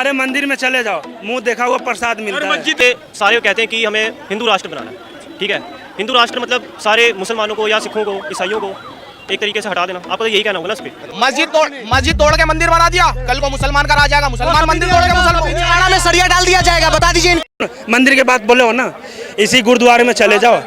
तुम्हारे मंदिर में चले जाओ, मुंह देखा हुआ प्रसाद मिलता है। मस्जिद सारे कहते हैं कि हमें हिंदू राष्ट्र बनाना है, ठीक है। हिंदू राष्ट्र मतलब सारे मुसलमानों को या सिखों को, ईसाइयों को एक तरीके से हटा देना। आपको तो यही कहना होगा ना इस पे। मस्जिद तोड़ के मंदिर बना दिया, कल को मुसलमान का राज आएगा, मुसलमान मंदिर तोड़ के मुसलमान में सरिया डाल दिया जाएगा। बता दीजिए, मंदिर के बात बोले हो ना, इसी गुरुद्वारे में चले जाओ,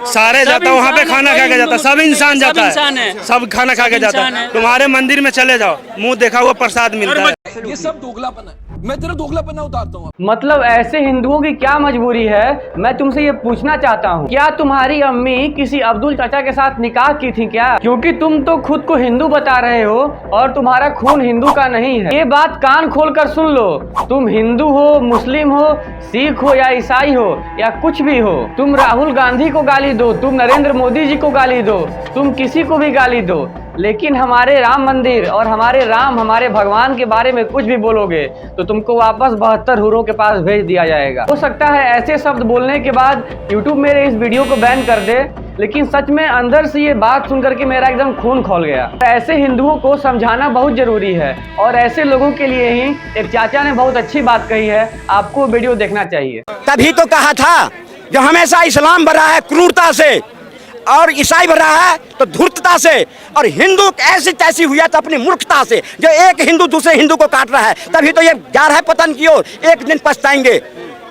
सारे जाता है वहाँ पे खाना खा के जाता है, सब इंसान जाता है, सब खाना खा के जाता है। तुम्हारे मंदिर में चले जाओ, मुंह देखा हुआ प्रसाद मिलता है। ये सब दोगलापन है, मैं तेरा दोगलापन उतारता हूँ। मतलब ऐसे हिंदुओं की क्या मजबूरी है? मैं तुमसे ये पूछना चाहता हूँ, क्या तुम्हारी अम्मी किसी अब्दुल चाचा के साथ निकाह की थी क्या? क्योंकि तुम तो खुद को हिंदू बता रहे हो और तुम्हारा खून हिंदू का नहीं है। ये बात कान खोल कर सुन लो, तुम हिंदू हो, मुस्लिम हो, सिख हो या ईसाई हो या कुछ भी हो, तुम राहुल गांधी को गाली दो, तुम नरेंद्र मोदी जी को गाली दो, तुम किसी को भी गाली दो, लेकिन हमारे राम मंदिर और हमारे राम, हमारे भगवान के बारे में कुछ भी बोलोगे तो तुमको वापस 72 हुरों के पास भेज दिया जाएगा। हो सकता है ऐसे शब्द बोलने के बाद YouTube मेरे इस वीडियो को बैन कर दे, लेकिन सच में अंदर से ये बात सुन करके मेरा एकदम खून खौल गया। ऐसे हिंदुओं को समझाना बहुत जरूरी है और ऐसे लोगों के लिए ही एक चाचा ने बहुत अच्छी बात कही है, आपको वीडियो देखना चाहिए। तभी तो कहा था, जो हमेशा इस्लाम बढ़ा है क्रूरता से और ईसाई बढ़ा है तो धूर्तता से, और हिंदू ऐसी तैसी हुआ तो अपनी मूर्खता से, जो एक हिंदू दूसरे हिंदू को काट रहा है। तभी तो ये जा रहा है पतन की ओर, एक दिन पछताएंगे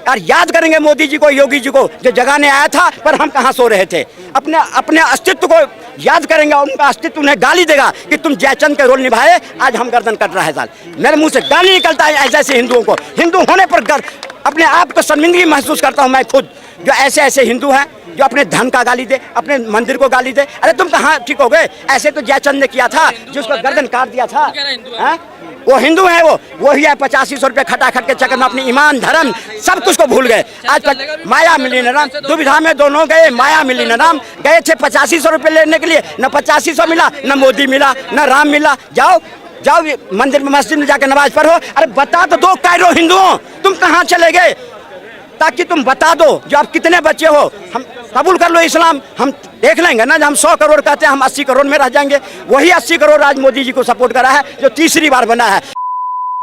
और याद करेंगे मोदी जी को, योगी जी को, जो जगाने आया था पर हम कहाँ सो रहे थे। अपने अस्तित्व को याद करेंगे और उनका अस्तित्व उन्हें गाली देगा कि तुम जयचंद के रोल निभाए, आज हम गर्दन कट रहा है। साल मेरे मुंह से गाली निकलता है ऐसे हिंदुओं को। हिंदू होने पर अपने आप को शर्मिंदगी महसूस करता हूँ मैं खुद, जो ऐसे हिंदू हैं जो अपने धन का गाली दे, अपने मंदिर को गाली दे। अरे तुम कहाँ ठीक हो गए? ऐसे तो जयचंद ने किया था, जिसको गर्दन काट दिया था। वो हिंदू है, वो ही है 8500 रुपये खटा खट के चक्कर में अपनी ईमान धर्म सब कुछ को भूल गए। आज माया मिली न राम, दुविधा में दोनों गए, माया मिली न राम। गए थे 8500 रुपये लेने के लिए, न 8500 मिला, न मोदी मिला, न राम मिला। जाओ मंदिर में, मस्जिद में जाकर नमाज पढ़ो। अरे बता तो दो कायरो हिंदुओं, तुम कहाँ चले गए, ताकि तुम बता दो जो आप कितने बच्चे हो। हम कबूल कर लो इस्लाम, हम देख लेंगे ना, जब हम 100 करोड़ कहते हैं हम 80 करोड़ में रह जाएंगे। वही 80 करोड़ आज मोदी जी को सपोर्ट करा है, जो तीसरी बार बना है।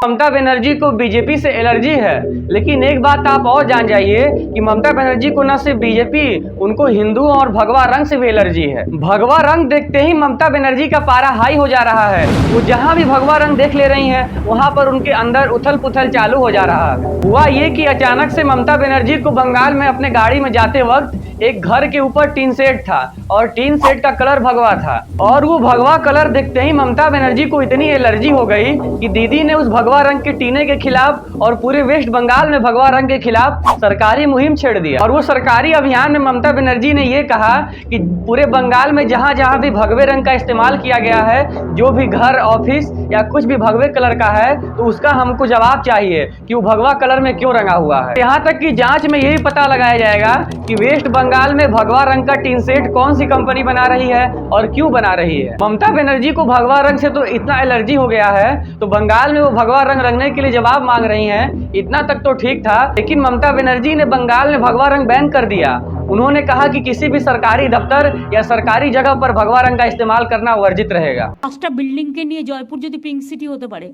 ममता बनर्जी को बीजेपी से एलर्जी है, लेकिन एक बात आप और जान जाइए कि ममता बनर्जी को न सिर्फ बीजेपी, उनको हिंदू और भगवा रंग से भी एलर्जी है। भगवा रंग देखते ही ममता बनर्जी का पारा हाई हो जा रहा है। वो जहां भी भगवा रंग देख ले रही हैं, वहां पर उनके अंदर उथल पुथल चालू हो जा रहा है। हुआ ये कि अचानक से ममता बनर्जी को बंगाल में अपने गाड़ी में जाते वक्त एक घर के ऊपर टीन सेट था और टीन सेट का कलर भगवा था, और वो भगवा कलर देखते ही ममता बनर्जी को इतनी एलर्जी हो गई कि दीदी ने उस भगवा रंग के टीने के खिलाफ और पूरे वेस्ट बंगाल में भगवा रंग के खिलाफ सरकारी मुहिम छेड़ दिया। और वो सरकारी अभियान में ममता बनर्जी ने ये कहा कि पूरे बंगाल में जहां जहां भी भगवे रंग का इस्तेमाल किया गया है, जो भी घर, ऑफिस या कुछ भी भगवे कलर का है, तो उसका हमको जवाब चाहिए कि वो भगवा कलर में क्यों रंगा हुआ है। यहाँ तक कि जांच में यही पता लगाया जाएगा कि वेस्ट बंगाल में भगवा रंग का टीन सेट कौन सी कंपनी बना रही है और क्यों बना रही है। ममता बनर्जी को भगवा रंग से तो इतना एलर्जी हो गया है, तो बंगाल में वो भगवा रंग रंगने के लिए जवाब मांग रही हैं। इतना तक तो ठीक था, लेकिन ममता बनर्जी ने बंगाल में भगवा रंग बैन कर दिया। उन्होंने कहा कि किसी भी सरकारी दफ्तर या सरकारी जगह पर भगवा रंग का इस्तेमाल करना वर्जित रहेगा। পাঁচটা বিল্ডিং কে নিয়ে জয়পুর যদি পিঙ্ক সিটি হতে পারে,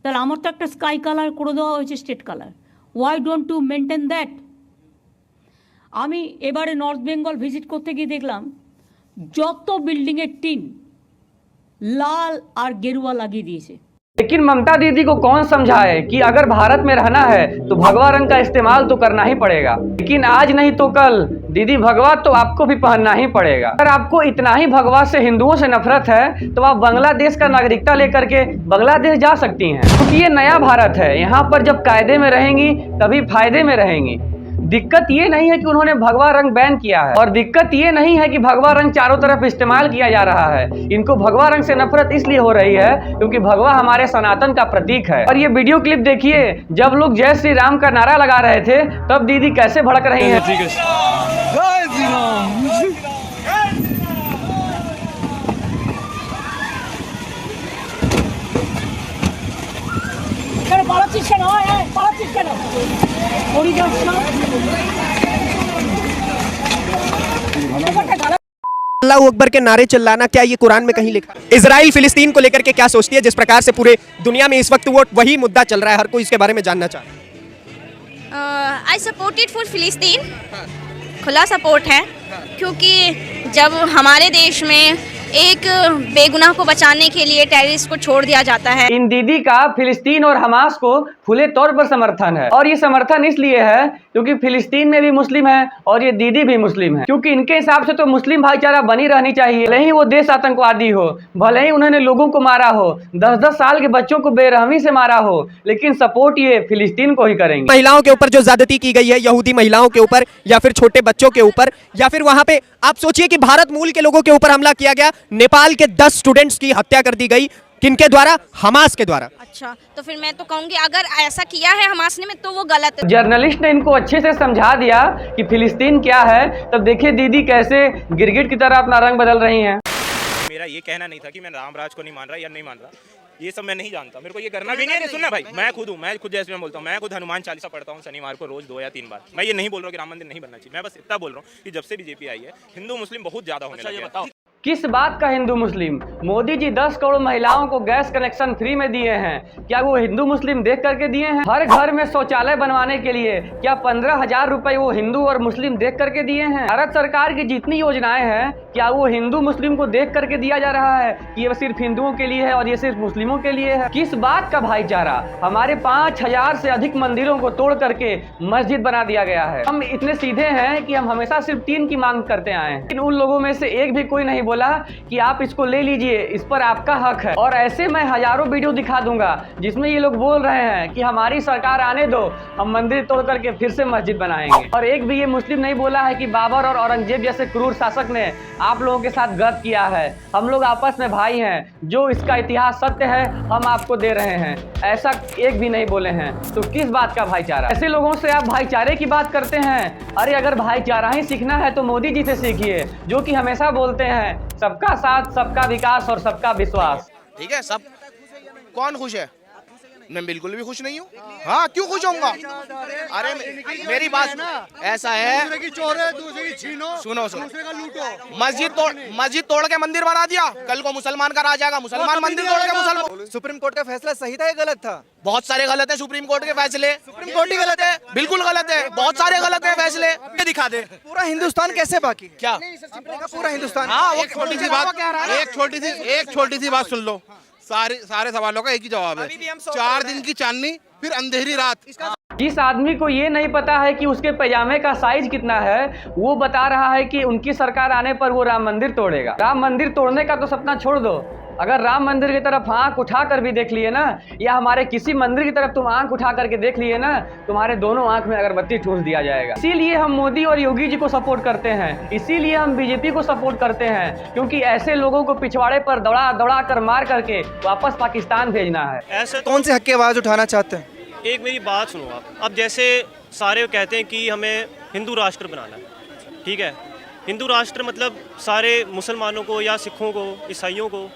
তাহলে আমার তো একটা স্কাই কালার করে দেওয়া হয়েছে state colour. Why don't to maintain that? আমি এবারে নর্থ বেঙ্গল ভিজিট করতে গিয়ে দেখলাম যত বিল্ডিংয়ের টিন লাল আর গেরুয়া লাগিয়ে দিয়েছে। लेकिन ममता दीदी को कौन समझाए कि अगर भारत में रहना है तो भगवा रंग का इस्तेमाल तो करना ही पड़ेगा, लेकिन आज नहीं तो कल दीदी भगवा तो आपको भी पहनना ही पड़ेगा। अगर आपको इतना ही भगवा से, हिंदुओं से नफरत है, तो आप बांग्लादेश का नागरिकता लेकर के बांग्लादेश जा सकती हैं, क्योंकि ये नया भारत है। यहाँ पर जब कायदे में रहेंगी तभी फायदे में रहेंगी। दिक्कत ये नहीं है कि उन्होंने भगवा रंग बैन किया है, और दिक्कत ये नहीं है कि भगवा रंग चारों तरफ इस्तेमाल किया जा रहा है। इनको भगवा रंग से नफरत इसलिए हो रही है क्योंकि भगवा हमारे सनातन का प्रतीक है। और ये वीडियो क्लिप देखिए, जब लोग जय श्री राम का नारा लगा रहे थे तब दीदी कैसे भड़क रही हैं। जय श्री राम। अल्लाह अकबर के नारे चिल्लाना, क्या ये कुरान में कहीं लिखा? इजराइल फिलिस्तीन को लेकर के क्या सोचती है, जिस प्रकार से पूरे दुनिया में इस वक्त वो वही मुद्दा चल रहा है, हर कोई इसके बारे में जानना चाह रहा है। आई सपोर्टेड फॉर फिलिस्तीन, खुला सपोर्ट है, क्योंकि जब हमारे देश में एक बेगुनाह को बचाने के लिए टेररिस्ट को छोड़ दिया जाता है। इन दीदी का फिलिस्तीन और हमास को खुले तौर पर समर्थन है, और ये समर्थन इसलिए है क्योंकि फिलिस्तीन में भी मुस्लिम है और ये दीदी भी मुस्लिम है, क्योंकि इनके हिसाब से तो मुस्लिम भाईचारा बनी रहनी चाहिए। भले ही वो देश आतंकवादी हो, भले ही उन्होंने लोगों को मारा हो, 10-10 साल के बच्चों को बेरहमी से मारा हो, लेकिन सपोर्ट ये फिलिस्तीन को ही करेंगे। महिलाओं के ऊपर जो ज्यादती की गई है, यहूदी महिलाओं के ऊपर या फिर छोटे बच्चों के ऊपर, या फिर वहां पे आप सोचिए कि भारत मूल के लोगों के ऊपर हमला किया गया, नेपाल के 10 स्टूडेंट्स की हत्या कर दी गई, किनके द्वारा? हमास के द्वारा। अच्छा, तो फिर मैं तो कहूँगी अगर ऐसा किया है हमास ने में तो वो गलत है। जर्नलिस्ट ने इनको अच्छे से समझा दिया कि फिलिस्तीन क्या है, तब देखिए दीदी कैसे गिरगिट की तरह अपना रंग बदल रही हैं। मेरा ये कहना नहीं था कि मैं रामराज को नहीं मान रहा या नहीं मान रहा, ये सब मैं नहीं जानता, मेरे को ये करना भी नहीं है। सुनना भाई, मैं खुद जैसे मैं बोलता हूँ, मैं खुद हनुमान चालीसा पढ़ता हूँ शनिवार को रोज 2 या 3 बार। मैं ये नहीं बोल रहा हूँ कि राम मंदिर नहीं बनना चाहिए, मैं बस इतना बोल रहा हूँ कि जब से बीजेपी आई है हिंदू मुस्लिम बहुत ज्यादा होने लगे हैं। किस बात का हिंदू मुस्लिम? मोदी जी 10 करोड़ महिलाओं को गैस कनेक्शन फ्री में दिए हैं, क्या वो हिंदू मुस्लिम देख करके दिए हैं? हर घर में शौचालय बनवाने के लिए क्या 15,000 रुपए वो हिंदू और मुस्लिम देख करके दिए हैं? भारत सरकार की जितनी योजनाएं हैं, क्या वो हिंदू मुस्लिम को देख करके दिया जा रहा है कि ये सिर्फ हिंदुओं के लिए है और ये सिर्फ मुस्लिमों के लिए है? किस बात का भाईचारा? हमारे 5,000 से अधिक मंदिरों को तोड़ करके मस्जिद बना दिया गया है। हम इतने सीधे हैं कि हम हमेशा सिर्फ 3 की मांग करते आए हैं, लेकिन उन लोगों में से एक भी कोई नहीं बोला कि आप इसको ले लीजिए, इस पर आपका हक है। और ऐसे मैं हजारों वीडियो दिखा दूंगा जिसमें ये लोग बोल रहे हैं कि हमारी सरकार आने दो, हम मंदिर तोड़ करके फिर से मस्जिद बनाएंगे। और एक भी ये मुस्लिम नहीं बोला है कि बाबर और औरंगजेब जैसे क्रूर शासक ने आप लोगों के साथ गलत किया है। हम लोग आपस में भाई हैं, जो इसका इतिहास सत्य है हम आपको दे रहे हैं, ऐसा एक भी नहीं बोले हैं। तो किस बात का भाईचारा? ऐसे लोगों से आप भाईचारे की बात करते हैं? अरे अगर भाईचारा ही सीखना है तो मोदी जी से सीखिए, जो कि हमेशा बोलते हैं सबका साथ, सबका विकास और सबका विश्वास। ठीक है, सब कौन खुश है? मैं बिल्कुल भी खुश नहीं हूँ। हाँ, क्यों खुश होऊंगा? अरे मेरी बात ऐसा है, दूसरे की चोरे, दूसरे की छीनो, सुनो दूसरे का लूटो। मस्जिद तोड़ के मंदिर बना दिया, कल को मुसलमान का राज आएगा, मुसलमान मंदिर तोड़ के मुसलमान। सुप्रीम कोर्ट का फैसला सही था या गलत था? बहुत सारे गलत है सुप्रीम कोर्ट के फैसले। सुप्रीम कोर्ट ही गलत है, बिल्कुल गलत है, बहुत सारे गलत है फैसले। दिखा दे पूरा हिंदुस्तान कैसे बाकी? क्या पूरा हिंदुस्तान? हाँ, एक छोटी सी बात सुन लो, सारे सवालों का एक ही जवाब है, 4 दिन की चांदनी फिर अंधेरी रात। जिस आदमी को ये नहीं पता है कि उसके पैजामे का साइज कितना है, वो बता रहा है कि उनकी सरकार आने पर वो राम मंदिर तोड़ेगा। राम मंदिर तोड़ने का तो सपना छोड़ दो, अगर राम मंदिर की तरफ आंख उठा कर भी देख लिए ना, या हमारे किसी मंदिर की तरफ तुम आंख उठा करके देख लिए ना, तुम्हारे दोनों आंख में अगरबत्ती ठूस दिया जाएगा। इसीलिए हम मोदी और योगी जी को सपोर्ट करते हैं, इसीलिए हम बीजेपी को सपोर्ट करते हैं, क्योंकि ऐसे लोगों को पिछवाड़े पर दौड़ा कर मार करके वापस पाकिस्तान भेजना है। ऐसे कौन से हक की आवाज उठाना चाहते हैं? एक मेरी बात सुनो आप, अब जैसे सारे कहते हैं कि हमें हिंदू राष्ट्र बनाना है, ठीक है, हिंदू राष्ट्र मतलब सारे मुसलमानों को या सिखों को, ईसाइयों को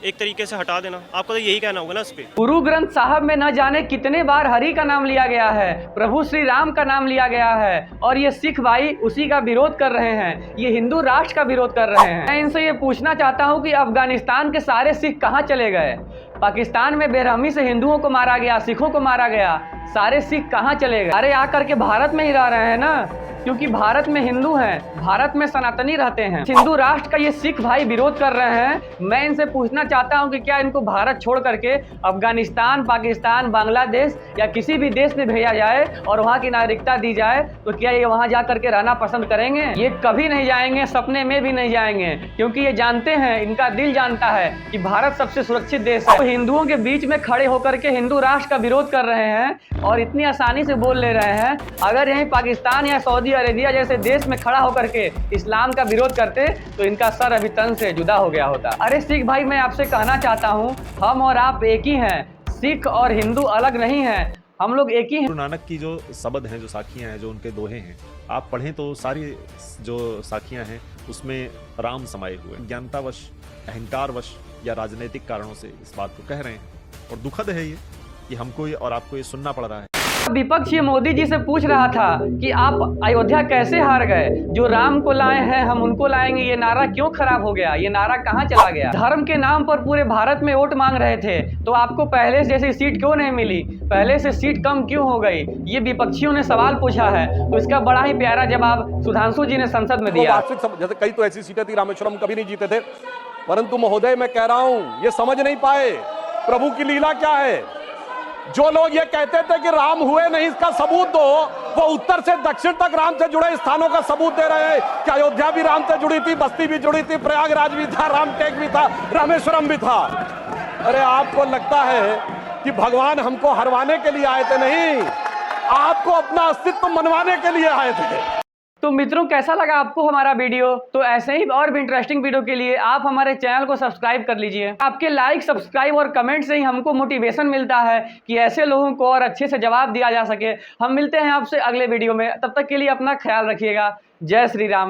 एक तरीके से हटा देना। आपको तो यही कहना होगा ना इस पे। गुरु ग्रंथ साहब में न जाने कितने बार हरि का नाम लिया गया है, प्रभु श्री राम का नाम लिया गया है, और ये सिख भाई उसी का विरोध कर रहे हैं, ये हिंदू राष्ट्र का विरोध कर रहे हैं। मैं इनसे ये पूछना चाहता हूँ कि अफगानिस्तान के सारे सिख कहाँ चले गए? पाकिस्तान में बेरहमी से हिंदुओं को मारा गया, सिखों को मारा गया, सारे सिख कहाँ चले गए? अरे आकर के भारत में ही रह रहे हैं ना, क्योंकि भारत में हिंदू हैं, भारत में सनातनी रहते हैं। हिंदू राष्ट्र का ये सिख भाई विरोध कर रहे हैं। मैं इनसे पूछना चाहता हूं कि क्या इनको भारत छोड़ करके अफगानिस्तान, पाकिस्तान, बांग्लादेश या किसी भी देश में भेजा जाए और वहां की नागरिकता दी जाए, तो क्या ये वहां जा करके रहना पसंद करेंगे? ये कभी नहीं जाएंगे, सपने में भी नहीं जाएंगे, क्योंकि ये जानते हैं, इनका दिल जानता है कि भारत सबसे सुरक्षित देश है। तो हिंदुओं के बीच में खड़े होकर के हिंदू राष्ट्र का विरोध कर रहे हैं और इतनी आसानी से बोल ले रहे हैं। अगर यहीं पाकिस्तान या सऊदी अरेबिया जैसे देश में खड़ा होकर के इस्लाम का विरोध करते तो इनका सर अभी तन से जुदा हो गया होता। अरे सिख भाई, मैं आपसे कहना चाहता हूँ, हम और आप एक ही हैं, सिख और हिंदू अलग नहीं हैं, हम लोग एक ही हैं। गुरु नानक की जो शब्द हैं, जो साखियाँ हैं, जो उनके दोहे हैं, आप पढ़ें तो सारी जो साखियाँ हैं उसमें राम समाये हुए। ज्ञानतावश, अहंकारवश या राजनीतिक कारणों से इस बात को कह रहे हैं, और दुखद है ये कि हमको और आपको ये सुनना पड़ रहा है। विपक्ष ये मोदी जी से पूछ रहा था कि आप अयोध्या कैसे हार गए, जो राम को लाए हैं हम उनको लाएंगे, ये नारा क्यों खराब हो गया, ये नारा कहाँ चला गया। धर्म के नाम पर पूरे भारत में वोट मांग रहे थे तो आपको पहले जैसी सीट क्यों नहीं मिली, पहले से सीट कम क्यों हो गई, ये विपक्षियों ने सवाल पूछा है। तो इसका बड़ा ही प्यारा जवाब सुधांशु जी ने संसद में दिया। जैसे कई तो ऐसी सीटें थी, रामेश्वरम कभी नहीं जीते थे, परंतु महोदय मैं कह रहा हूं ये समझ नहीं पाए प्रभु की लीला क्या है। जो लोग ये कहते थे कि राम हुए नहीं, इसका सबूत दो, वो उत्तर से दक्षिण तक राम से जुड़े स्थानों का सबूत दे रहे हैं कि अयोध्या भी राम से जुड़ी थी, बस्ती भी जुड़ी थी, प्रयागराज भी था, रामटेक भी था, रामेश्वरम भी था। अरे आपको लगता है कि भगवान हमको हरवाने के लिए आए थे? नहीं, आपको अपना अस्तित्व मनवाने के लिए आए थे। तो मित्रों, कैसा लगा आपको हमारा वीडियो? तो ऐसे ही और भी इंटरेस्टिंग वीडियो के लिए आप हमारे चैनल को सब्सक्राइब कर लीजिए। आपके लाइक, सब्सक्राइब और कमेंट से ही हमको मोटिवेशन मिलता है कि ऐसे लोगों को और अच्छे से जवाब दिया जा सके। हम मिलते हैं आपसे अगले वीडियो में, तब तक के लिए अपना ख्याल रखिएगा। जय श्री राम।